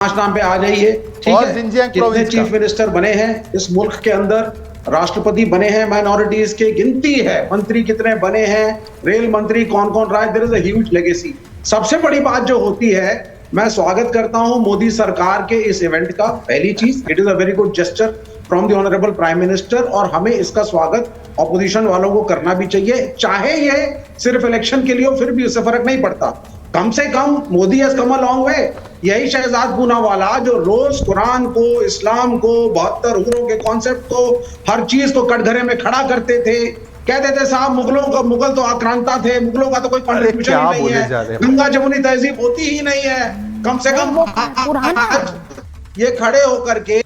पांच नाम पे आ जाइए, ठीक और है। जिंजियांग कितने प्रोविंस चीफ मिनिस्टर बने हैं इस मुल्क के अंदर, राष्ट्रपति बने हैं माइनॉरिटीज के, गिनती है, मंत्री कितने बने हैं, रेल मंत्री कौन कौन रहा है, there is a huge legacy. सबसे बड़ी बात जो होती है, मैं स्वागत करता हूं मोदी सरकार के इस इवेंट का। पहली चीज, it is a very good gesture from the honourable prime minister, और हमें इसका स्वागत ऑपोजिशन वालों को करना भी चाहिए, चाहे ये सिर्फ इलेक्शन के लिए हो, फिर भी उससे फर्क नहीं पड़ता। कम से कम Modi has come a long way. यही शहजाद पूनावाला जो रोज कुरान को, इस्लाम को, 72 हुर्रों के कॉन्सेप्ट को, हर चीज को कटघरे में खड़ा करते थे, कहते थे साहब मुगल तो आक्रांता थे, मुगलों का तो कोई कंट्रीब्यूशन ही नहीं है, गंगा जमुनी तहजीब होती ही नहीं है। कम से कम आज ये खड़े होकर के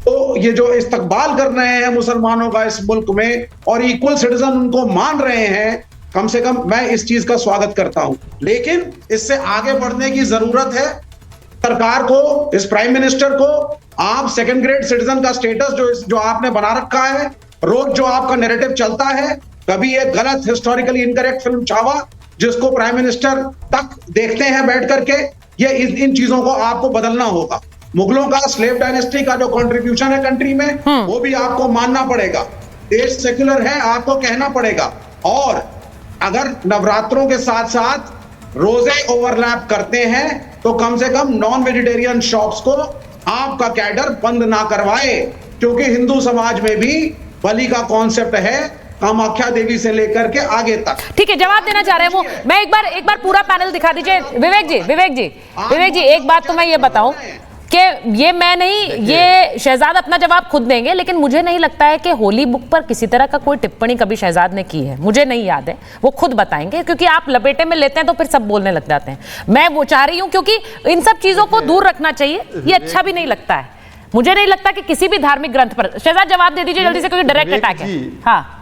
तो ये जो इस्तकबाल कर रहे हैं मुसलमानों का इस मुल्क में, और इक्वल सिटीजन उनको मान रहे हैं, कम से कम मैं इस चीज का स्वागत करता हूं। लेकिन इससे आगे बढ़ने की जरूरत है। सरकार को, इस प्राइम मिनिस्टर को, आप सेकंड ग्रेड सिटीजन का स्टेटस जो आपने बना रखा है, रोज जो आपका नैरेटिव चलता है, कभी एक गलत हिस्टोरिकली इनकरेक्ट फिल्म छावा जिसको प्राइम मिनिस्टर तक देखते हैं बैठ करके, ये इन चीजों को आपको बदलना होगा। मुगलों का, स्लेव डायनेस्टी का जो कंट्रीब्यूशन है कंट्री में, वो भी आपको मानना पड़ेगा। देश सेक्युलर है, आपको कहना पड़ेगा। और अगर नवरात्रों के साथ साथ रोजे ओवरलैप करते हैं तो कम से कम नॉन वेजिटेरियन शॉप्स को आपका कैडर बंद ना करवाए, क्योंकि हिंदू समाज में भी बलि का कॉन्सेप्ट है, कामाख्या देवी से लेकर के आगे तक। ठीक है, जवाब देना चाह रहे हैं वो। मैं एक बार पूरा पैनल दिखा दीजिए। विवेक जी एक बात तो मैं ये बताऊं कि ये मैं नहीं, ये शहजाद अपना जवाब खुद देंगे, लेकिन मुझे नहीं लगता है कि होली बुक पर किसी तरह का कोई टिप्पणी कभी शहजाद ने की है। मुझे नहीं याद है, वो खुद बताएंगे, क्योंकि आप लपेटे में लेते हैं तो फिर सब बोलने लग जाते हैं। मैं वो चाह रही हूं, क्योंकि इन सब चीजों को दूर रखना चाहिए, ये अच्छा भी नहीं लगता है। मुझे नहीं लगता कि किसी भी धार्मिक ग्रंथ पर, शहजाद जवाब दे दीजिए जल्दी से, क्योंकि डायरेक्ट अटैक है। हाँ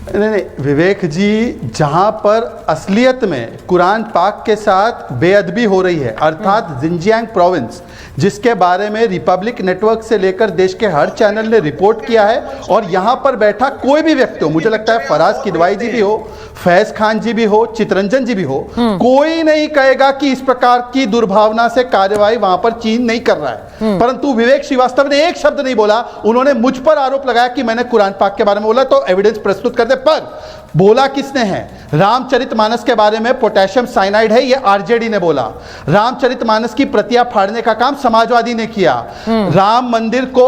नहीं, विवेक जी, जहां पर असलियत में कुरान पाक के साथ बेअदबी हो रही है, अर्थात जिंजियांग प्रोविंस, जिसके बारे में रिपब्लिक नेटवर्क से लेकर देश के हर चैनल ने रिपोर्ट किया है, और यहां पर बैठा कोई भी व्यक्ति हो, मुझे लगता है फराज किदवाई जी भी हो, फैज खान जी भी हो, चितरंजन जी भी हो, कोई नहीं कहेगा कि इस प्रकार की दुर्भावना से कार्यवाही वहां पर चीन नहीं कर रहा है। परंतु विवेक श्रीवास्तव ने एक शब्द नहीं बोला। उन्होंने मुझ पर आरोप लगाया कि मैंने कुरान पाक के बारे में बोला, तो एविडेंस प्रस्तुत कर दे। पर बोला किसने है? रामचरितमानस के बारे में पोटेशियम साइनाइड है, ये आरजेडी ने बोला। रामचरितमानस की प्रतियां फाड़ने का काम समाजवादी ने किया। राम मंदिर को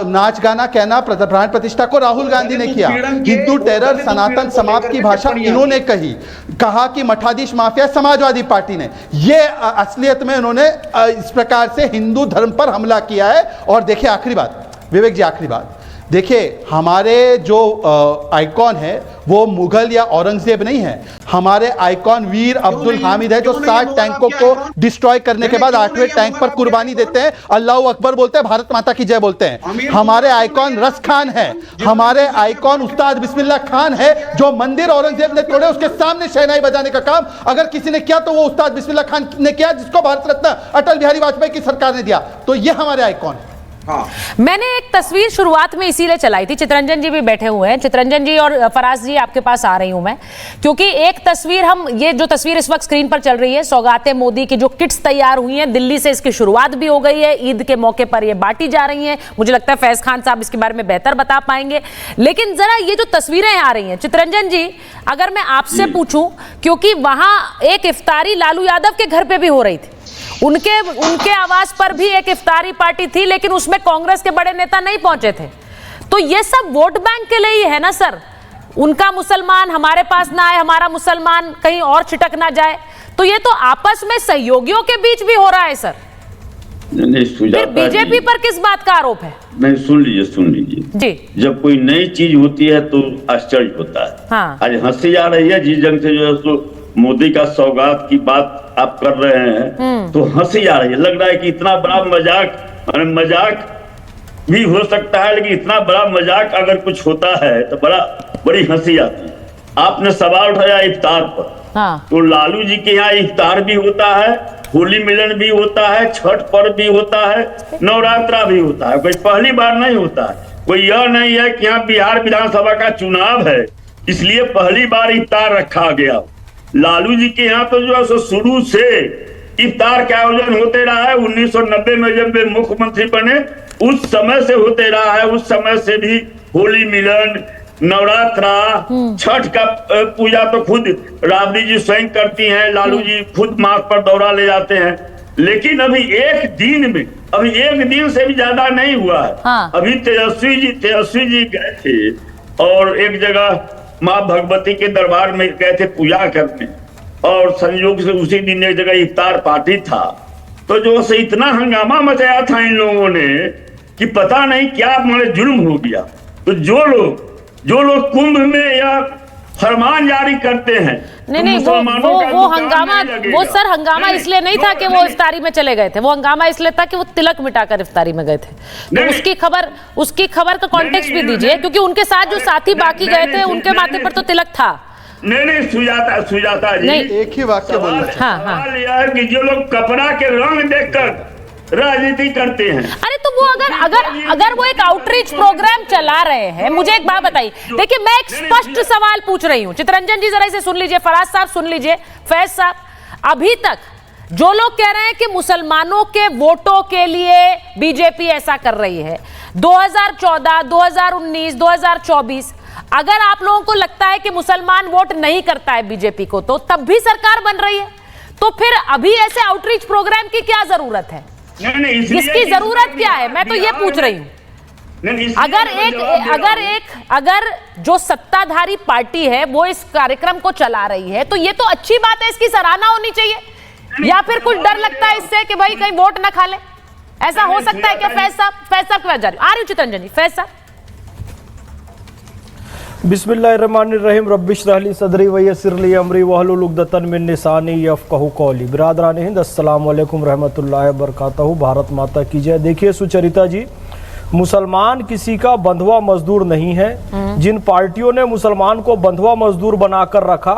नाच गाना कहना, प्राण प्रतिष्ठा को राहुल गांधी ने किया। हिंदू टेरर, सनातन समाज की भाषा इन्होंने कहा कि मठाधीश माफिया समाजवादी पार्टी ने। ये असलियत में उन्होंने इस प्रकार से हिंदू धर्म पर हमला किया है। और देखिए आखिरी बात, विवेक जी आखिरी बात देखिए, हमारे जो आइकॉन है वो मुगल या औरंगजेब नहीं है। हमारे आइकॉन वीर अब्दुल हामिद है, जो 60 टैंकों को डिस्ट्रॉय करने के बाद 8वें टैंक पर कुर्बानी देते हैं, अल्लाह अकबर बोलते हैं, भारत माता की जय बोलते हैं। हमारे आइकॉन रस खान है, हमारे आइकॉन उस्ताद बिस्मिल्लाह खान है, जो मंदिर औरंगजेब ने तोड़े उसके सामने शहनाई बजाने का काम अगर किसी ने किया तो वो उस्ताद बिस्मिल्लाह खान ने किया, जिसको भारत रत्न अटल बिहारी वाजपेयी की सरकार ने दिया। तो ये हमारे आइकॉन है। हाँ। मैंने एक तस्वीर शुरुआत में इसीलिए चलाई थी, चितरंजन जी भी बैठे हुए हैं, चितरंजन जी और फराज जी आपके पास आ रही हूं मैं, क्योंकि एक तस्वीर ये जो तस्वीर इस वक्त स्क्रीन पर चल रही है, सौगाते मोदी की जो किट्स तैयार हुई हैं, दिल्ली से इसकी शुरुआत भी हो गई है, ईद के मौके पर ये बांटी जा रही हैं। मुझे लगता है फैज खान साहब इसके बारे में बेहतर बता पाएंगे। लेकिन जरा ये जो तस्वीरें आ रही हैं, चितरंजन जी अगर मैं आपसे पूछूं, क्योंकि वहां एक इफ्तारी लालू यादव के घर पे भी हो रही थी, उनके आवाज पर भी एक इफ्तारी पार्टी थी, लेकिन उसमें कांग्रेस के बड़े नेता नहीं पहुंचे थे। तो ये सब वोट बैंक के लिए ही है ना सर? उनका मुसलमान हमारे पास ना आए, हमारा मुसलमान कहीं और छिटक ना जाए। तो ये तो आपस में सहयोगियों के बीच भी हो रहा है सर। नहीं, फिर बीजेपी पर किस बात का आरोप है? नहीं, सुन लीजिए जी। जब कोई नई चीज होती है तो आश्चर्य होता है। हाँ। आज हंसी आ रही है जिस जंग से जो है मोदी का सौगात की बात आप कर रहे हैं, तो हंसी आ रही है। लग रहा है कि इतना बड़ा मजाक भी हो सकता है, लेकिन इतना बड़ा मजाक अगर कुछ होता है तो बड़ी हंसी आती है। आपने सवाल उठाया इफ्तार पर। हाँ। तो लालू जी के यहाँ इफ्तार भी होता है, होली मिलन भी होता है, छठ पर्व भी होता है, नवरात्रा भी होता है। कोई पहली बार नहीं होता है। कोई यह नहीं है कि यहाँ बिहार विधानसभा का चुनाव है इसलिए पहली बार इफ्तार रखा गया। लालू जी के यहाँ तो जो है शुरू से इफ्तार का आयोजन होते रहा है। 1990 में जब वे मुख्यमंत्री बने उस समय से होते रहा है। उस समय से भी होली मिलन, नवरात्रा, छठ का पूजा तो खुद राबड़ी जी स्वयं करती हैं, लालू जी खुद माथ पर दौरा ले जाते हैं। लेकिन अभी एक दिन से भी ज्यादा नहीं हुआ है। हाँ। अभी तेजस्वी जी गए थे और एक जगह माँ भगवती के दरबार में गए थे पूजा करने, और संयोग से उसी दिन एक जगह इफ्तार पार्टी था। तो जो से इतना हंगामा मचाया था इन लोगों ने कि पता नहीं क्या मतलब जुल्म हो गया। तो जो लोग कुंभ में या फरमान जारी करते हैं, नहीं, वो हंगामा, वो सर हंगामा इसलिए नहीं था कि वो इफ्तारी में चले गए थे, वो हंगामा इसलिए था कि वो तिलक मिटाकर इफ्तारी में गए थे। तो उसकी खबर का कॉन्टेक्स्ट भी दीजिए, क्योंकि उनके साथ जो साथी बाकी गए थे उनके माथे पर तो तिलक था। नहीं, सुजाता जी, एक ही वाक्य बोलना चाहिए। सवाल यह है कि जो लोग कपड़ा के रंग देखकर राजनीति करते हैं। अरे तो वो अगर वो एक आउटरीच प्रोग्राम चला रहे हैं, मुझे एक बात बताइए। देखिए, मैं एक स्पष्ट सवाल पूछ रही हूं, चितरंजन जी जरा इसे सुन लीजिए, फराज साहब सुन लीजिए, फैज साहब। अभी तक जो लोग कह रहे हैं कि मुसलमानों के वोटों के लिए बीजेपी ऐसा कर रही है, 2014, 2019, 2024, अगर आप लोगों को लगता है कि मुसलमान वोट नहीं करता है बीजेपी को, तो तब भी सरकार बन रही है, तो फिर अभी ऐसे आउटरीच प्रोग्राम की क्या जरूरत है? इसकी जरूरत क्या है, मैं तो ये पूछ रही हूं। अगर जो सत्ताधारी पार्टी है वो इस कार्यक्रम को चला रही है, तो ये तो अच्छी बात है, इसकी सराहना होनी चाहिए। या फिर कुछ डर लगता है इससे कि भाई कहीं वोट ना खा ले, ऐसा हो सकता है क्या? फैज साहब के बाद जा रही हूं, आ रही हूं चितरंजन जी। फैज साहब। बिस्मिल्लाहिर्रहमानिर्रहीम, रब्बिश रहली सदरी वयस्सिरली अमरी वहलुल उक़दतन मिन लिसानी यफ़क़हू क़ौली। बिरादरान हिंद, अस्सलाम वालेकुम रहमतुल्लाहि व बरकातहू। भारत माता की जय। देखिए सुचरिता जी, मुसलमान किसी का बंधुआ मजदूर नहीं है। जिन पार्टियों ने मुसलमान को बंधुआ मजदूर बनाकर रखा,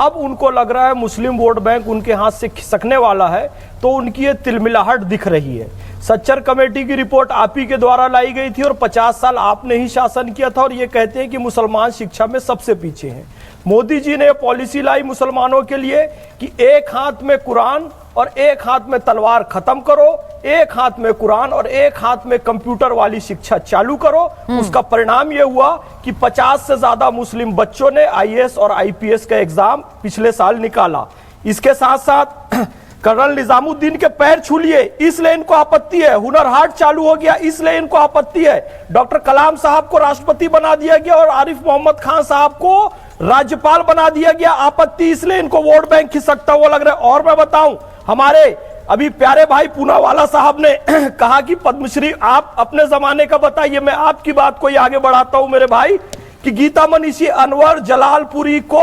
अब उनको लग रहा है मुस्लिम वोट बैंक उनके हाथ से खिसकने वाला है, तो उनकी ये तिलमिलाहट दिख रही है। सच्चर कमेटी की रिपोर्ट आप ही के द्वारा लाई गई थी और 50 साल आपने ही शासन किया था, और ये कहते हैं कि मुसलमान शिक्षा में सबसे पीछे हैं। मोदी जी ने पॉलिसी लाई मुसलमानों के लिए कि एक हाथ में कुरान और एक हाथ में तलवार खत्म करो, एक हाथ में कुरान और एक हाथ में कंप्यूटर वाली शिक्षा चालू करो। उसका परिणाम यह हुआ कि 50 से ज्यादा मुस्लिम बच्चों ने IAS और IPS का एग्जाम पिछले साल निकाला। इसके साथ साथ कर्नल निजामुद्दीन के पैर छू लिए, इसलिए इनको आपत्ति है। हुनर हाट चालू हो गया, इसलिए इनको आपत्ति है। डॉक्टर कलाम साहब को राष्ट्रपति बना दिया गया और आरिफ मोहम्मद खान साहब को राज्यपाल बना दिया गया, आपत्ति, इसलिए इनको वोट बैंक खिसकता हुआ लग रहा है। और मैं बताऊं, हमारे अभी प्यारे भाई पूनावाला साहब ने कहा कि पद्मश्री आप अपने जमाने का बताइए। मैं आपकी बात को ही आगे बढ़ाता हूं मेरे भाई, कि गीता मनीषी अनवर जलालपुरी को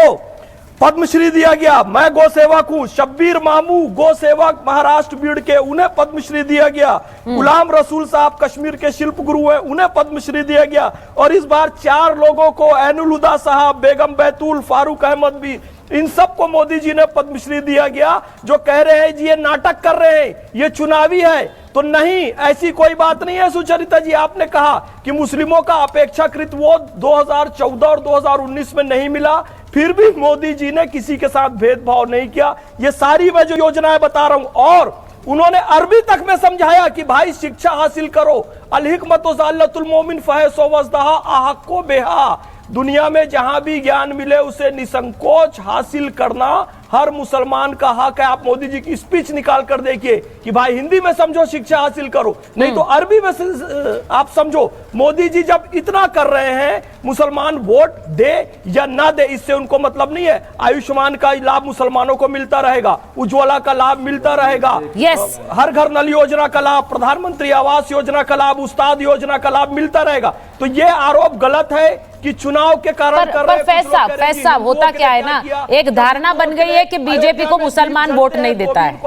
पद्मश्री दिया गया। मैं गौ सेवक हूं। शब्बीर मामू गौ सेवक महाराष्ट्र बीड़ के, उन्हें पद्मश्री दिया गया। गुलाम रसूल साहब कश्मीर के शिल्प गुरु हैं, उन्हें पद्मश्री दिया गया। और इस बार 4 लोगों को, ऐनुल हुदा साहब, बेगम बैतूल, फारूक अहमद भी, इन सबको मोदी जी ने पद्मश्री दिया गया। जो कह रहे हैं जी ये नाटक कर रहे हैं, ये चुनावी है, तो नहीं, ऐसी कोई बात नहीं है। सुचरिता जी, आपने कहा कि मुस्लिमों का अपेक्षाकृत वोट 2014 और 2019 में नहीं मिला, फिर भी मोदी जी ने किसी के साथ भेदभाव नहीं किया। ये सारी मैं जो योजनाएं बता रहा हूं, और उन्होंने अरबी तक में समझाया कि भाई शिक्षा हासिल करो। अल हिकमतु ज़ाल्लतुल मोमिन फहसो वज़दहा अहक्को बेहा। दुनिया में जहां भी ज्ञान मिले उसे निसंकोच हासिल करना हर मुसलमान का हक है। आप मोदी जी की स्पीच निकाल कर देखिए कि भाई हिंदी में समझो, शिक्षा हासिल करो, नहीं तो अरबी में आप समझो। मोदी जी जब इतना कर रहे हैं, मुसलमान वोट दे या ना दे इससे उनको मतलब नहीं है। आयुष्मान का लाभ मुसलमानों को मिलता रहेगा, उज्ज्वला का लाभ मिलता रहेगा, हर घर नल योजना का लाभ, प्रधानमंत्री आवास योजना का लाभ, उस्ताद योजना का लाभ मिलता रहेगा। तो ये आरोप गलत है कि चुनाव के कारण कर रहे हैं। फैज साहब, होता क्या है ना, एक धारणा बन गई है कि बीजेपी को मुसलमान वोट नहीं देता है।